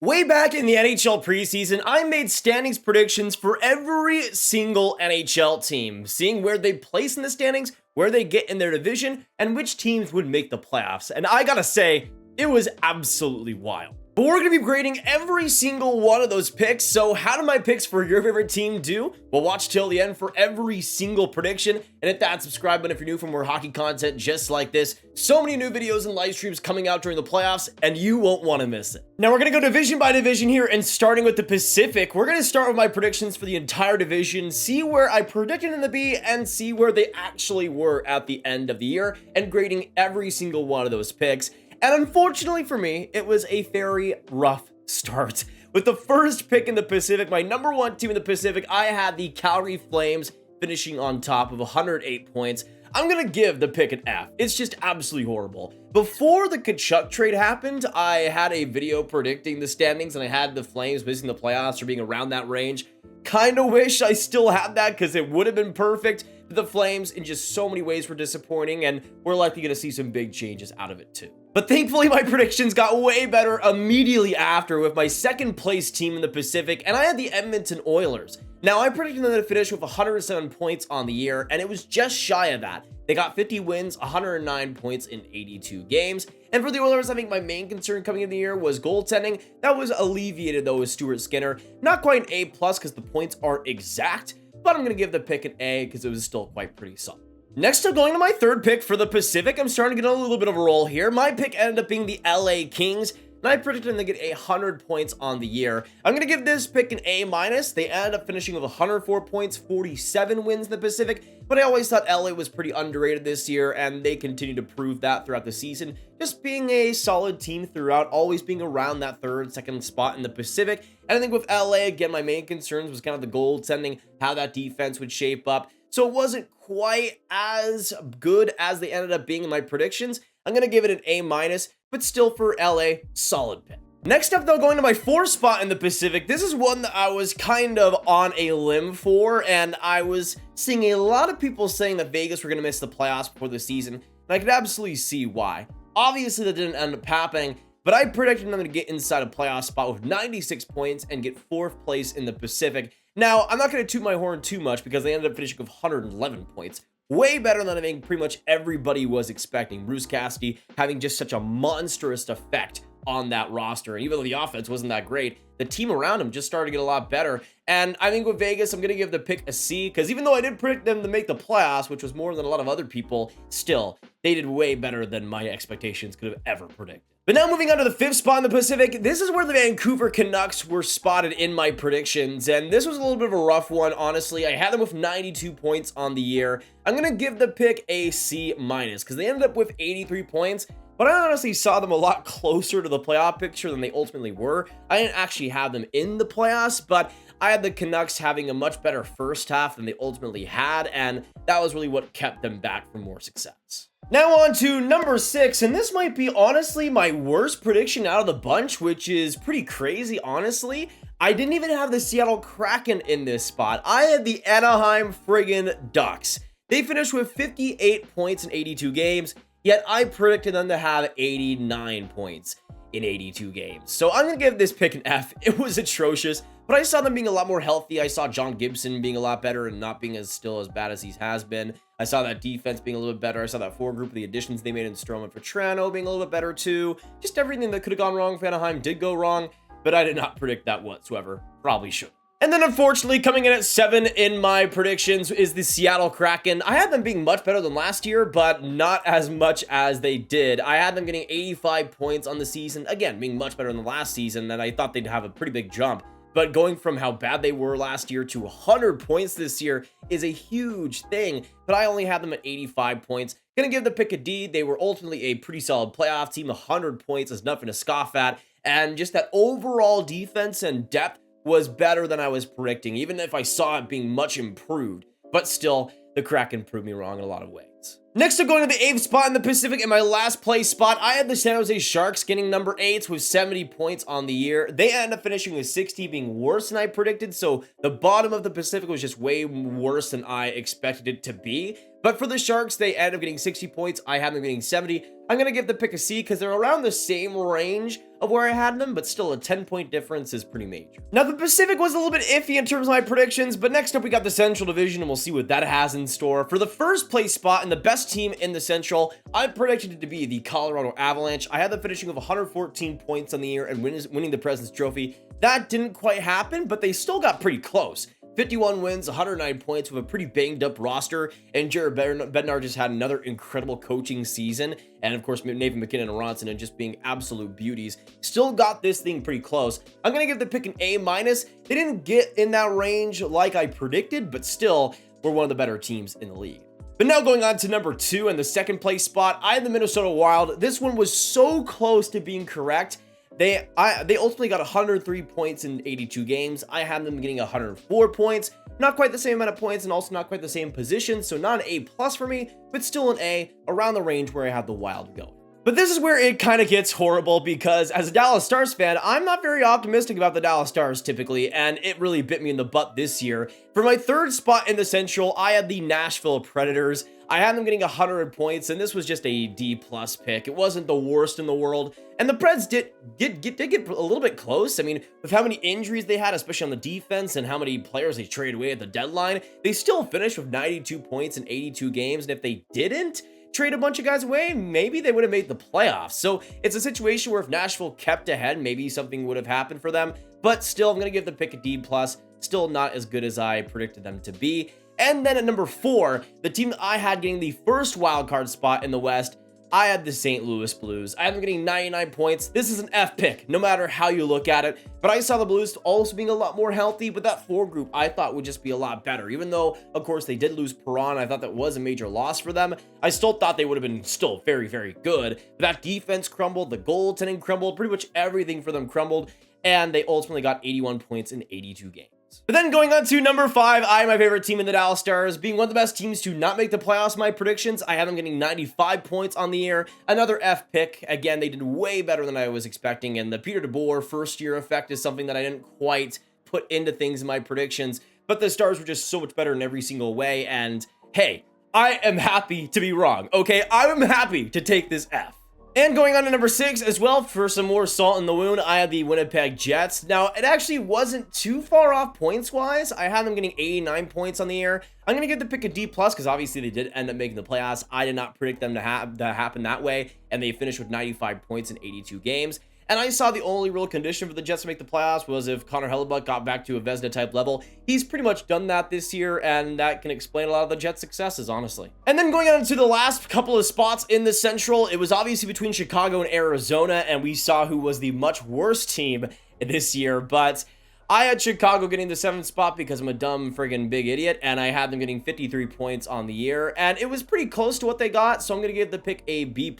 Way back in the NHL preseason, I made standings predictions for every single NHL team, seeing where they place in the standings, where they get in their division, and which teams would make the playoffs. And I gotta say, it was absolutely wild. But we're going to be grading every single one of those picks, so how do my picks for your favorite team do? Well, watch till the end for every single prediction, and hit that subscribe button if you're new for more hockey content just like this. So many new videos and live streams coming out during the playoffs, and you won't want to miss it. Now, we're going to go division by division here, and starting with the Pacific, we're going to start with my predictions for the entire division, see where I predicted them to be, and see where they actually were at the end of the year, and grading every single one of those picks. And unfortunately for me, it was a very rough start. With the first pick in the Pacific, my number one team in the Pacific, I had the Calgary Flames finishing on top of 108 points. I'm going to give the pick an F. It's just absolutely horrible. Before the Tkachuk trade happened, I had a video predicting the standings, and I had the Flames missing the playoffs or being around that range. Kind of wish I still had that because it would have been perfect. But the Flames, in just so many ways, were disappointing, and we're likely going to see some big changes out of it too. But thankfully, my predictions got way better immediately after with my second place team in the Pacific, and I had the Edmonton Oilers. Now, I predicted them to finish with 107 points on the year, and it was just shy of that. They got 50 wins, 109 points in 82 games. And for the Oilers, I think my main concern coming into the year was goaltending. That was alleviated, though, with Stuart Skinner. Not quite an A+, because the points aren't exact, but I'm going to give the pick an A, because it was still quite pretty solid. Next up, going to my third pick for the Pacific, I'm starting to get a little bit of a roll here. My pick ended up being the LA Kings, and I predicted them to get 100 points on the year. I'm going to give this pick an A-. They ended up finishing with 104 points, 47 wins in the Pacific, but I always thought LA was pretty underrated this year, and they continue to prove that throughout the season. Just being a solid team throughout, always being around that third, second spot in the Pacific. And I think with LA, again, my main concerns was kind of the goaltending, how that defense would shape up. So it wasn't quite as good as they ended up being in my predictions. I'm going to give it an A-, but still for LA, solid pick. Next up, though, going to my fourth spot in the Pacific, this is one that I was kind of on a limb for, and I was seeing a lot of people saying that Vegas were going to miss the playoffs before the season, and I could absolutely see why. Obviously, that didn't end up happening, but I predicted them to get inside a playoff spot with 96 points and get fourth place in the Pacific. Now, I'm not going to toot my horn too much because they ended up finishing with 111 points. Way better than I think pretty much everybody was expecting. Bruce Cassidy having just such a monstrous effect on that roster. And even though the offense wasn't that great, the team around him just started to get a lot better. And I think with Vegas, I'm going to give the pick a C, because even though I did predict them to make the playoffs, which was more than a lot of other people, still, they did way better than my expectations could have ever predicted. But now moving on to the fifth spot in the Pacific, this is where the Vancouver Canucks were spotted in my predictions, and this was a little bit of a rough one, honestly. I had them with 92 points on the year. I'm going to give the pick a C-, because they ended up with 83 points, but I honestly saw them a lot closer to the playoff picture than they ultimately were. I didn't actually have them in the playoffs, but I had the Canucks having a much better first half than they ultimately had, and that was really what kept them back from more success. Now on to number 6, and this might be honestly my worst prediction out of the bunch, which is pretty crazy, honestly. I didn't even have the Seattle Kraken in this spot. I had the Anaheim friggin' Ducks. They finished with 58 points in 82 games, yet I predicted them to have 89 points in 82 games. So I'm going to give this pick an F. It was atrocious, but I saw them being a lot more healthy. I saw John Gibson being a lot better and not being as bad as he has been. I saw that defense being a little bit better. I saw that forward group of the additions they made in Strome and Vetrano being a little bit better too. Just everything that could have gone wrong for Anaheim did go wrong, but I did not predict that whatsoever. Probably should. And then unfortunately, coming in at 7 in my predictions is the Seattle Kraken. I had them being much better than last year, but not as much as they did. I had them getting 85 points on the season. Again, being much better than the last season, and I thought they'd have a pretty big jump. But going from how bad they were last year to 100 points this year is a huge thing. But I only had them at 85 points. Gonna give the pick a D. They were ultimately a pretty solid playoff team. 100 points is nothing to scoff at. And just that overall defense and depth was better than I was predicting, even if I saw it being much improved. But still, the Kraken proved me wrong in a lot of ways. Next up, going to the 8th spot in the Pacific, in my last place spot, I had the San Jose Sharks getting number 8 with 70 points on the year. They ended up finishing with 60, being worse than I predicted, so the bottom of the Pacific was just way worse than I expected it to be. But for the Sharks, they ended up getting 60 points. I had them getting 70. I'm going to give the pick a C because they're around the same range of where I had them, but still a 10-point difference is pretty major. Now, the Pacific was a little bit iffy in terms of my predictions, but next up we got the Central Division, and we'll see what that has in store. For the first place spot and the best team in the Central, I predicted it to be the Colorado Avalanche. I had them finishing with 114 points on the year and winning the President's Trophy. That didn't quite happen, but they still got pretty close. 51 wins, 109 points with a pretty banged up roster, and Jared Bedard just had another incredible coaching season, and of course Nathan MacKinnon and Ronson and just being absolute beauties. Still got this thing pretty close. I'm gonna give the pick an A-. They didn't get in that range like I predicted, but still we're one of the better teams in the league. But now going on to number 2 and the second place spot, I had the Minnesota Wild. This one was so close to being correct. They ultimately got 103 points in 82 games. I had them getting 104 points. Not quite the same amount of points and also not quite the same position, so not an A+ for me, but still an A, around the range where I had the Wild going. But this is where it kind of gets horrible because as a Dallas Stars fan, I'm not very optimistic about the Dallas Stars typically, and it really bit me in the butt this year. For my third spot in the Central, I had the Nashville Predators. I had them getting 100 points, and this was just a D+ pick. It wasn't the worst in the world, and the Preds did get a little bit close. I mean, with how many injuries they had, especially on the defense, and how many players they traded away at the deadline, they still finished with 92 points in 82 games, and if they didn't trade a bunch of guys away, maybe they would have made the playoffs. So it's a situation where if Nashville kept ahead, maybe something would have happened for them, but still, I'm going to give the pick a D+, still not as good as I predicted them to be. And then at number 4, the team that I had getting the first wildcard spot in the West, I had the St. Louis Blues. I had them getting 99 points. This is an F pick, no matter how you look at it. But I saw the Blues also being a lot more healthy, but that 4 group I thought would just be a lot better. Even though, of course, they did lose Perron, I thought that was a major loss for them. I still thought they would have been still very, very good. But that defense crumbled, the goaltending crumbled, pretty much everything for them crumbled, and they ultimately got 81 points in 82 games. But then going on to number 5, I have my favorite team in the Dallas Stars, being one of the best teams to not make the playoffs. My predictions, I have them getting 95 points on the year. Another F pick. Again, they did way better than I was expecting, and the Peter DeBoer first-year effect is something that I didn't quite put into things in my predictions, but the Stars were just so much better in every single way, and hey, I am happy to be wrong, okay? I'm happy to take this F. And going on to number 6 as well, for some more salt in the wound, I had the Winnipeg Jets. Now, it actually wasn't too far off points-wise. I had them getting 89 points on the year. I'm going to give the pick a D+, because obviously they did end up making the playoffs. I did not predict them to happen that way, and they finished with 95 points in 82 games. And I saw the only real condition for the Jets to make the playoffs was if Connor Hellebuyck got back to a Vezina-type level. He's pretty much done that this year, and that can explain a lot of the Jets' successes, honestly. And then going on to the last couple of spots in the Central, it was obviously between Chicago and Arizona, and we saw who was the much worse team this year, but I had Chicago getting the 7th spot because I'm a dumb friggin' big idiot, and I had them getting 53 points on the year, and it was pretty close to what they got, so I'm going to give the pick a B+.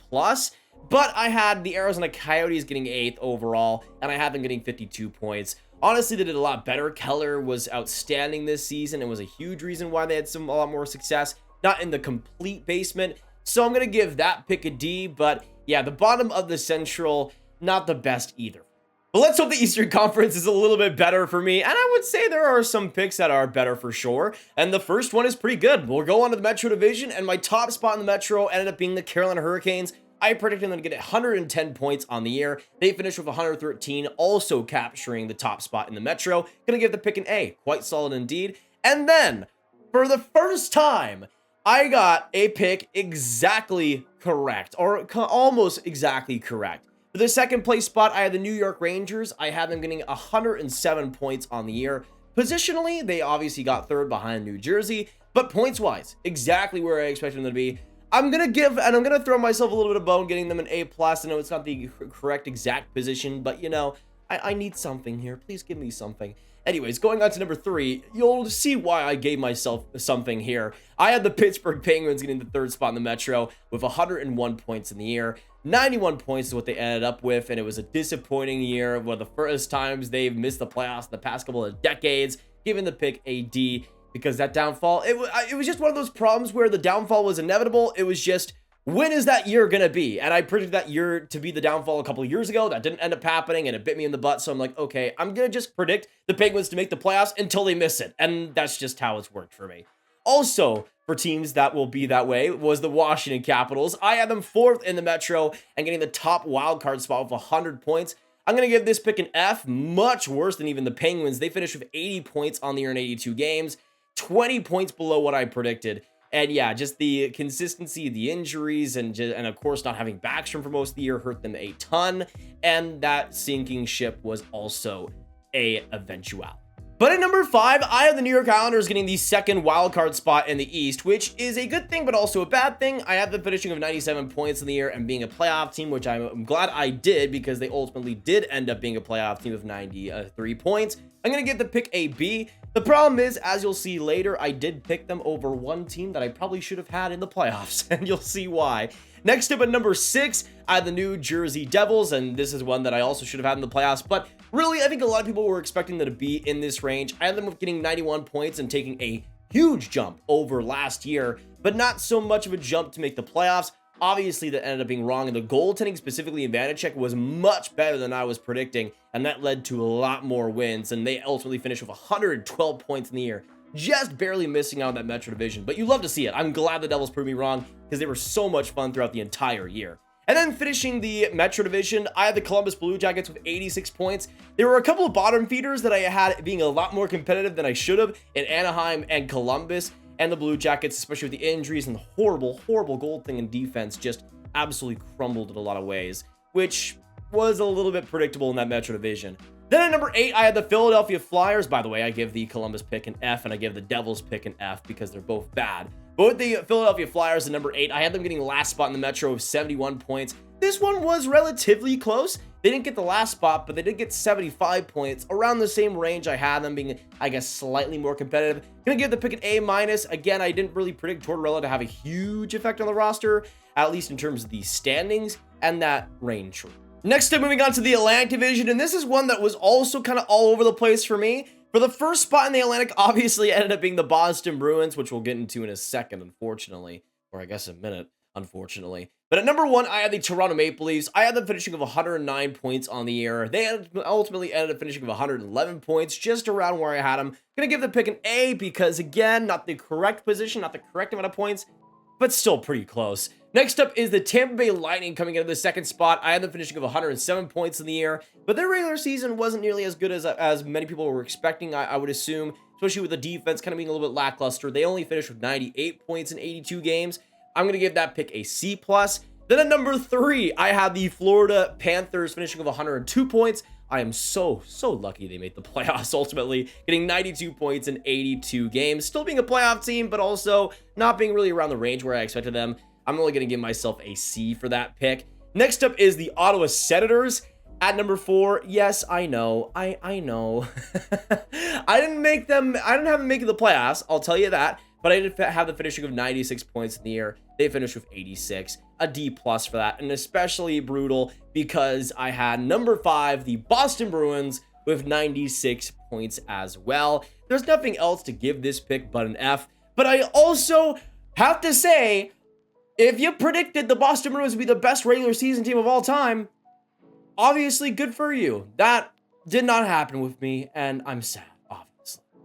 But I had the Arizona Coyotes getting 8th overall, and I had them getting 52 points. Honestly, they did a lot better. Keller was outstanding this season and was a huge reason why they had a lot more success. Not in the complete basement. So I'm going to give that pick a D. But yeah, the bottom of the Central, not the best either. But let's hope the Eastern Conference is a little bit better for me. And I would say there are some picks that are better for sure. And the first one is pretty good. We'll go on to the Metro Division. And my top spot in the Metro ended up being the Carolina Hurricanes. I predicted them to get 110 points on the year. They finished with 113, also capturing the top spot in the Metro. Gonna give the pick an A. Quite solid indeed. And then, for the first time, I got a pick exactly correct, or almost exactly correct. For the second place spot, I had the New York Rangers. I had them getting 107 points on the year. Positionally, they obviously got 3rd behind New Jersey, but points-wise, exactly where I expected them to be. I'm going to throw myself a little bit of bone getting them an A+. I know it's not the correct exact position, but you know, I need something here. Please give me something. Anyways, going on to number 3, you'll see why I gave myself something here. I had the Pittsburgh Penguins getting the 3rd spot in the Metro with 101 points in the year. 91 points is what they ended up with, and it was a disappointing year. One of the first times they've missed the playoffs in the past couple of decades, giving the pick a D. Because that downfall, it was just one of those problems where the downfall was inevitable. It was just, when is that year going to be? And I predicted that year to be the downfall a couple of years ago. That didn't end up happening, and it bit me in the butt. So I'm like, okay, I'm going to just predict the Penguins to make the playoffs until they miss it. And that's just how it's worked for me. Also, for teams that will be that way, was the Washington Capitals. I had them 4th in the Metro and getting the top wildcard spot with 100 points. I'm going to give this pick an F, much worse than even the Penguins. They finished with 80 points on the year in 82 games, 20 points below what I predicted. And yeah, just the consistency, the injuries, and of course not having Backstrom for most of the year hurt them a ton. And that sinking ship was also a eventuality. But at number 5, I have the New York Islanders getting the second wildcard spot in the East, which is a good thing, but also a bad thing. I have them finishing of 97 points in the year and being a playoff team, which I'm glad I did, because they ultimately did end up being a playoff team of 93 points. I'm going to give the pick a B. The problem is, as you'll see later, I did pick them over one team that I probably should have had in the playoffs, and you'll see why. Next up at number 6, I have the New Jersey Devils, and this is one that I also should have had in the playoffs, but really, I think a lot of people were expecting them to be in this range. I had them getting 91 points and taking a huge jump over last year, but not so much of a jump to make the playoffs. Obviously, that ended up being wrong, and the goaltending, specifically in Vanacek, was much better than I was predicting, and that led to a lot more wins, and they ultimately finished with 112 points in the year, just barely missing out on that Metro Division. But you love to see it. I'm glad the Devils proved me wrong, because they were so much fun throughout the entire year. And then finishing the Metro Division, I had the Columbus Blue Jackets with 86 points. There were a couple of bottom feeders that I had being a lot more competitive than I should have in Anaheim and Columbus. And the Blue Jackets, especially with the injuries and the horrible goaltending and defense, just absolutely crumbled in a lot of ways, which was a little bit predictable in that Metro Division. Then at number 8, I had the Philadelphia Flyers. By the way, I give the Columbus pick an F, and I give the Devils pick an F because they're both bad. But with the Philadelphia Flyers at number 8, I had them getting the last spot in the Metro with 71 points. This one was relatively close. They didn't get the last spot, but they did get 75 points, around the same range I had them, being, I guess, slightly more competitive. Gonna give the pick an A-. Again, I didn't really predict Tortorella to have a huge effect on the roster, at least in terms of the standings, and that reigned true. Next up, moving on to the Atlantic Division, and this is one that was also kind of all over the place for me. For the first spot in the Atlantic, obviously ended up being the Boston Bruins, which we'll get into in a second, unfortunately, or I guess a minute, unfortunately. But at number 1, I had the Toronto Maple Leafs. I had them finishing of 109 points on the year. They ultimately ended up finishing of 111 points, just around where I had them. Gonna give the pick an A because, again, not the correct position, not the correct amount of points, but still pretty close. Next up is the Tampa Bay Lightning coming into the second spot. I had them finishing of 107 points in the year, but their regular season wasn't nearly as good as many people were expecting, I would assume, especially with the defense kind of being a little bit lackluster. They only finished with 98 points in 82 games. I'm going to give that pick a C+. Then at number 3, I have the Florida Panthers finishing with 102 points. I am so lucky they made the playoffs ultimately, getting 92 points in 82 games. Still being a playoff team, but also not being really around the range where I expected them. I'm only going to give myself a C for that pick. Next up is the Ottawa Senators at number 4. Yes, I know. I know. I didn't have them making the playoffs, I'll tell you that. But I did have the finishing of 96 points in the year. They finished with 86, a D+ for that, and especially brutal because I had number 5, the Boston Bruins, with 96 points as well. There's nothing else to give this pick but an F. But I also have to say, if you predicted the Boston Bruins would be the best regular season team of all time, obviously good for you. That did not happen with me, and I'm sad.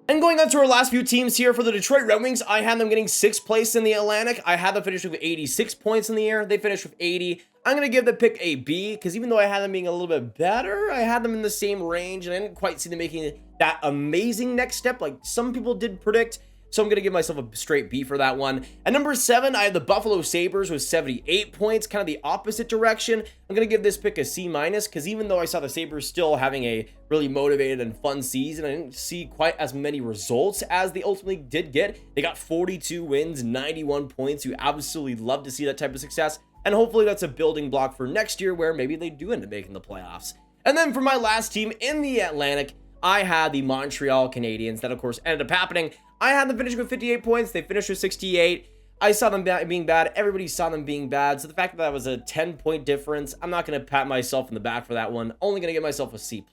And going on to our last few teams here, for the Detroit Red Wings, I had them getting 6th place in the Atlantic. I had them finishing with 86 points in the year. They finished with 80. I'm going to give the pick a B, because even though I had them being a little bit better, I had them in the same range, and I didn't quite see them making that amazing next step like some people did predict. So I'm going to give myself a straight B for that one. At number 7, I have the Buffalo Sabres with 78 points, kind of the opposite direction. I'm going to give this pick a C-, because even though I saw the Sabres still having a really motivated and fun season, I didn't see quite as many results as they ultimately did get. They got 42 wins, 91 points. You absolutely love to see that type of success. And hopefully that's a building block for next year where maybe they do end up making the playoffs. And then for my last team in the Atlantic, I had the Montreal Canadiens. That, of course, ended up happening. I had them finishing with 58 points. They finished with 68. I saw them being bad. Everybody saw them being bad. So the fact that that was a 10-point difference, I'm not going to pat myself in the back for that one. Only going to give myself a C+.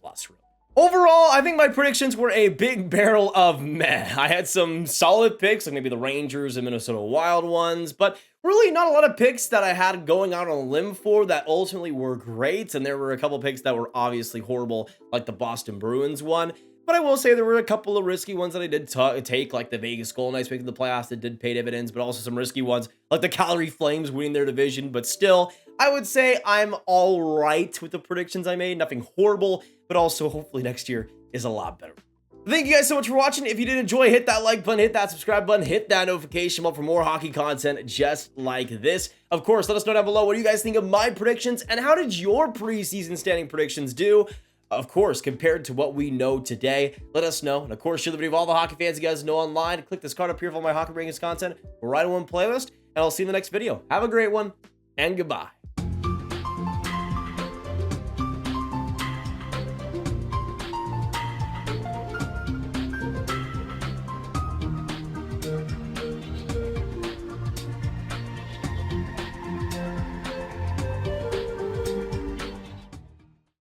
Overall, I think my predictions were a big barrel of meh. I had some solid picks, like maybe the Rangers and Minnesota Wild ones, but really not a lot of picks that I had going out on a limb for that ultimately were great. And there were a couple picks that were obviously horrible, like the Boston Bruins one. But I will say there were a couple of risky ones that I did take, like the Vegas Golden Knights making the playoffs that did pay dividends, but also some risky ones, like the Calgary Flames winning their division. But still, I would say I'm all right with the predictions I made. Nothing horrible, but also hopefully next year is a lot better. Thank you guys so much for watching. If you did enjoy, hit that like button, hit that subscribe button, hit that notification bell for more hockey content just like this. Of course, let us know down below what do you guys think of my predictions and how did your preseason standing predictions do? Of course, compared to what we know today, let us know. And of course, share the video with all the hockey fans you guys know online. Click this card up here for all my hockey rankings content right in one playlist. And I'll see you in the next video. Have a great one and goodbye.